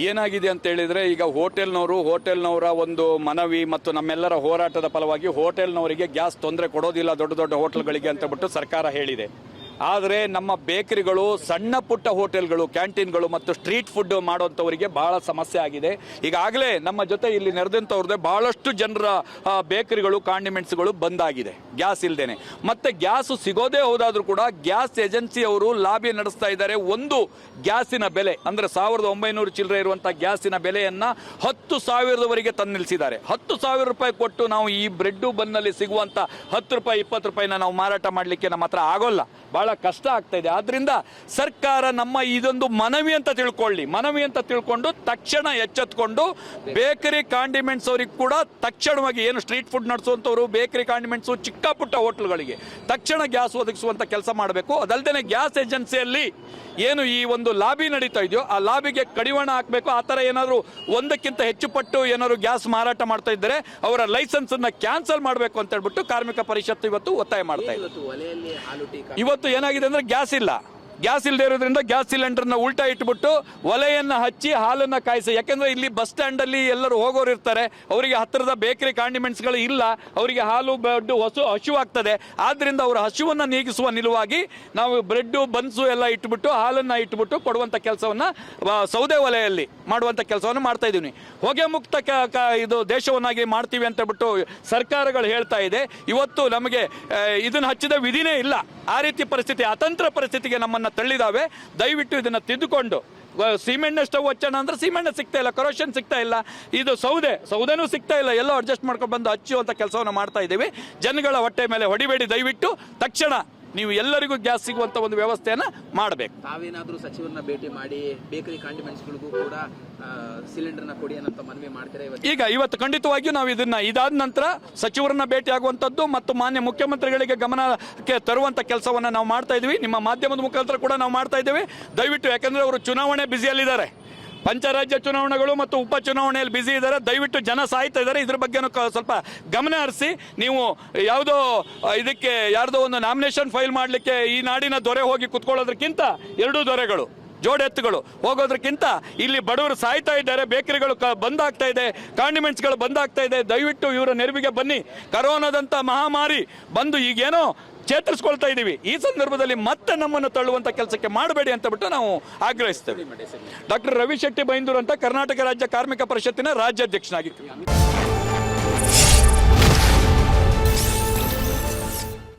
ಏನಾಗಿದೆ ಅಂತ ಹೇಳಿದ್ರೆ, ಈಗ ಹೋಟೆಲ್ನವರ ಒಂದು ಮನವಿ ಮತ್ತು ನಮ್ಮೆಲ್ಲರ ಹೋರಾಟದ ಫಲವಾಗಿ ಹೋಟೆಲ್ನವರಿಗೆ ಗ್ಯಾಸ್ ತೊಂದರೆ ಕೊಡೋದಿಲ್ಲ ದೊಡ್ಡ ದೊಡ್ಡ ಹೋಟೆಲ್ಗಳಿಗೆ ಅಂತ ಬಿಟ್ಟು ಸರ್ಕಾರ ಹೇಳಿದೆ. ಆದರೆ ನಮ್ಮ ಬೇಕರಿಗಳು, ಸಣ್ಣ ಪುಟ್ಟ ಹೋಟೆಲ್ಗಳು, ಕ್ಯಾಂಟೀನ್ಗಳು ಮತ್ತು ಸ್ಟ್ರೀಟ್ ಫುಡ್ ಮಾಡೋಂಥವರಿಗೆ ಬಹಳ ಸಮಸ್ಯೆ ಆಗಿದೆ. ಈಗಾಗಲೇ ನಮ್ಮ ಜೊತೆ ಇಲ್ಲಿ ನೆರೆದಂಥವ್ರದ್ದೇ ಬಹಳಷ್ಟು ಜನರ ಬೇಕರಿಗಳು, ಕಾಂಡಿಮೆಂಟ್ಸ್ಗಳು ಬಂದಾಗಿದೆ ಗ್ಯಾಸ್ ಇಲ್ಲದೇನೆ. ಮತ್ತು ಗ್ಯಾಸು ಸಿಗೋದೇ ಹೋದಾದರೂ ಕೂಡ ಗ್ಯಾಸ್ ಏಜೆನ್ಸಿಯವರು ಲಾಬಿ ನಡೆಸ್ತಾ ಇದ್ದಾರೆ. ಒಂದು ಗ್ಯಾಸಿನ ಬೆಲೆ ಅಂದರೆ 1900 ಚಿಲ್ಲರೆ ಇರುವಂಥ ಗ್ಯಾಸಿನ ಬೆಲೆಯನ್ನು 10,000ವರೆಗೆ ತಂದು ನಿಲ್ಲಿಸಿದ್ದಾರೆ. 10,000 ರೂಪಾಯಿ ಕೊಟ್ಟು ನಾವು ಈ ಬ್ರೆಡ್ಡು ಬನ್ನಲ್ಲಿ ಸಿಗುವಂಥ 10 ರೂಪಾಯಿ 20 ರೂಪಾಯಿನ ನಾವು ಮಾರಾಟ ಮಾಡಲಿಕ್ಕೆ ನಮ್ಮ ಹತ್ರ ಆಗೋಲ್ಲ, ಬಹಳ ಕಷ್ಟ ಆಗ್ತಾ ಇದೆ. ಆದ್ರಿಂದ ಸರ್ಕಾರ ನಮ್ಮ ಇದೊಂದು ಮನವಿ ಅಂತ ತಿಳ್ಕೊಂಡು ತಕ್ಷಣ ಎಚ್ಚೆತ್ಕೊಂಡು ಬೇಕರಿ ಕಾಂಡಿಮೆಂಟ್ಸ್ ಅವರಿಗೆ ಕೂಡ ತಕ್ಷಣವಾಗಿ, ಏನು ಸ್ಟ್ರೀಟ್ ಫುಡ್ ನಡೆಸುವಂಥವ್ರು, ಬೇಕರಿ ಕಾಂಡಿಮೆಂಟ್ಸು, ಚಿಕ್ಕ ಪುಟ್ಟ ಹೋಟ್ಲ್ಗಳಿಗೆ ತಕ್ಷಣ ಗ್ಯಾಸ್ ಒದಗಿಸುವಂಥ ಕೆಲಸ ಮಾಡಬೇಕು. ಅದಲ್ಲದೆ ಗ್ಯಾಸ್ ಏಜೆನ್ಸಿಯಲ್ಲಿ ಏನು ಈ ಒಂದು ಲಾಬಿ ನಡೀತಾ ಇದೆಯೋ ಆ ಲಾಬಿಗೆ ಕಡಿವಾಣ ಹಾಕಬೇಕು. ಆ ಥರ ಏನಾದರೂ ಒಂದಕ್ಕಿಂತ ಹೆಚ್ಚು ಪಟ್ಟು ಏನಾದರೂ ಗ್ಯಾಸ್ ಮಾರಾಟ ಮಾಡ್ತಾ ಇದ್ದರೆ ಅವರ ಲೈಸೆನ್ಸನ್ನು ಕ್ಯಾನ್ಸಲ್ ಮಾಡಬೇಕು ಅಂತ ಹೇಳ್ಬಿಟ್ಟು ಕಾರ್ಮಿಕ ಪರಿಷತ್ತು ಇವತ್ತು ಒತ್ತಾಯ ಮಾಡ್ತಾ ಇದೆ. ಇವತ್ತು ಏನಾಗಿದೆ ಅಂದರೆ ಗ್ಯಾಸ್ ಇಲ್ಲದೆ ಇರೋದ್ರಿಂದ ಗ್ಯಾಸ್ ಸಿಲಿಂಡರ್ನ ಉಲ್ಟಾ ಇಟ್ಬಿಟ್ಟು ಒಲೆಯನ್ನು ಹಚ್ಚಿ ಹಾಲನ್ನು ಕಾಯಿಸಿ. ಯಾಕೆಂದರೆ ಇಲ್ಲಿ ಬಸ್ ಸ್ಟ್ಯಾಂಡಲ್ಲಿ ಎಲ್ಲರೂ ಹೋಗೋರು ಇರ್ತಾರೆ, ಅವರಿಗೆ ಹತ್ತಿರದ ಬೇಕರಿ ಕಾಂಡಿಮೆಂಟ್ಸ್ಗಳು ಇಲ್ಲ, ಅವರಿಗೆ ಹಾಲು ಬ್ರೆಡ್ ಹಸಿವಾಗ್ತದೆ. ಆದ್ದರಿಂದ ಅವರ ಹಸಿವನ್ನು ನೀಗಿಸುವ ನಿಲುವಾಗಿ ನಾವು ಬ್ರೆಡ್ಡು ಬನ್ಸು ಎಲ್ಲ ಇಟ್ಬಿಟ್ಟು ಹಾಲನ್ನು ಇಟ್ಬಿಟ್ಟು ಕೊಡುವಂಥ ಕೆಲಸವನ್ನು ಸೌದೆ ಒಲೆಯಲ್ಲಿ ಮಾಡುವಂಥ ಕೆಲಸವನ್ನು ಮಾಡ್ತಾ ಇದ್ದೀವಿ. ಹೊಗೆ ಮುಕ್ತ ಇದು ದೇಶವನ್ನಾಗಿ ಮಾಡ್ತೀವಿ ಅಂತ ಹೇಳ್ಬಿಟ್ಟು ಸರ್ಕಾರಗಳು ಹೇಳ್ತಾ ಇದೆ. ಇವತ್ತು ನಮಗೆ ಇದನ್ನು ಹಚ್ಚಿದ ವಿಧಿನೇ ಇಲ್ಲ. ಆ ರೀತಿ ಪರಿಸ್ಥಿತಿ, ಅತಂತ್ರ ಪರಿಸ್ಥಿತಿಗೆ ನಮ್ಮನ್ನು ತಳ್ಳಿದಾವೆ. ದಯವಿಟ್ಟು ಇದನ್ನು ತಿದ್ದುಕೊಂಡು ಸಿಮೆಂಟ್ನ ಸ್ಟವ್ ಹಚ್ಚೋಣ ಅಂದ್ರೆ ಸಿಮೆಂಟ್ ಸಿಗ್ತಾ ಇಲ್ಲ, ಕರೋಷನ್ ಸಿಗ್ತಾ ಇಲ್ಲ, ಇದು ಸೌದೆನೂ ಸಿಗ್ತಾ ಇಲ್ಲ, ಎಲ್ಲೋ ಅಡ್ಜಸ್ಟ್ ಮಾಡ್ಕೊಂಡು ಬಂದು ಹಚ್ಚುವಂಥ ಕೆಲಸವನ್ನು ಮಾಡ್ತಾ ಇದ್ದೀವಿ. ಜನಗಳ ಹೊಟ್ಟೆ ಮೇಲೆ ಹೊಡಿಬೇಡಿ, ದಯವಿಟ್ಟು ತಕ್ಷಣ ನೀವು ಎಲ್ಲರಿಗೂ ಗ್ಯಾಸ್ ಸಿಗುವಂತ ಒಂದು ವ್ಯವಸ್ಥೆಯನ್ನ ಮಾಡಬೇಕು. ತಾವೇನಾದ್ರೂ ಸಚಿವರನ್ನ ಭೇಟಿ ಮಾಡಿ ಬೇಕರಿ ಕಾಂಡಿಮೆಂಟ್ಸ್ಗಳಿಗೂ ಕೂಡ ಸಿಲಿಂಡರ್ನ ಕೊಡಿ ಅನ್ನೋ ಮನವಿ ಮಾಡ್ತೀರಾ? ಇವತ್ತು ಖಂಡಿತವಾಗಿಯೂ ನಾವು ಇದಾದ ನಂತರ ಸಚಿವರನ್ನ ಭೇಟಿ ಆಗುವಂಥದ್ದು ಮತ್ತು ಮಾನ್ಯ ಮುಖ್ಯಮಂತ್ರಿಗಳಿಗೆ ಗಮನಕ್ಕೆ ತರುವಂಥ ಕೆಲಸವನ್ನು ನಾವು ಮಾಡ್ತಾ ಇದ್ದೀವಿ. ನಿಮ್ಮ ಮಾಧ್ಯಮದ ಮುಖಾಂತರ ಕೂಡ ನಾವು ಮಾಡ್ತಾ ಇದ್ದೀವಿ. ದಯವಿಟ್ಟು, ಯಾಕಂದರೆ ಅವರು ಚುನಾವಣೆ ಬ್ಯುಸಿಯಲ್ಲಿದ್ದಾರೆ, ಪಂಚರಾಜ್ಯ ಚುನಾವಣೆಗಳು ಮತ್ತು ಉಪಚುನಾವಣೆಯಲ್ಲಿ ಬ್ಯುಸಿ ಇದ್ದಾರೆ. ದಯವಿಟ್ಟು ಜನ ಸಾಯ್ತಾ ಇದ್ದಾರೆ, ಇದ್ರ ಬಗ್ಗೆನೂ ಸ್ವಲ್ಪ ಗಮನ ಹರಿಸಿ. ನೀವು ಇದಕ್ಕೆ ಯಾರ್ದೋ ಒಂದು ನಾಮಿನೇಷನ್ ಫೈಲ್ ಮಾಡಲಿಕ್ಕೆ ಈ ನಾಡಿನ ದೊರೆ ಹೋಗಿ ಕುತ್ಕೊಳ್ಳೋದಕ್ಕಿಂತ, ಎರಡೂ ದೊರೆಗಳು ಜೋಡೆತ್ತುಗಳು ಹೋಗೋದ್ರಕ್ಕಿಂತ ಇಲ್ಲಿ ಬಡವರು ಸಾಯ್ತಾ ಇದ್ದಾರೆ, ಬೇಕರಿಗಳು ಬಂದಾಗ್ತಾ ಇದೆ, ಕಾಂಡಿಮೆಂಟ್ಸ್ಗಳು ಬಂದಾಗ್ತಾ ಇದೆ. ದಯವಿಟ್ಟು ಇವರ ನೆರವಿಗೆ ಬನ್ನಿ. ಕರೋನಾದಂಥ ಮಹಾಮಾರಿ ಬಂದು ಈಗೇನೋ ಚೇತರಿಸ್ಕೊಳ್ತಾ ಇದ್ದೀವಿ. ಈ ಸಂದರ್ಭದಲ್ಲಿ ಮತ್ತೆ ನಮ್ಮನ್ನು ತಳ್ಳುವಂಥ ಕೆಲಸಕ್ಕೆ ಮಾಡಬೇಡಿ ಅಂತ ಬಿಟ್ಟು ನಾವು ಆಗ್ರಹಿಸ್ತೇವೆ. ಡಾಕ್ಟರ್ ರವಿ ಶೆಟ್ಟಿ ಬೈಂದೂರು ಅಂತ ಕರ್ನಾಟಕ ರಾಜ್ಯ ಕಾರ್ಮಿಕ ಪರಿಷತ್ತಿನ ರಾಜ್ಯಾಧ್ಯಕ್ಷನಾಗಿ.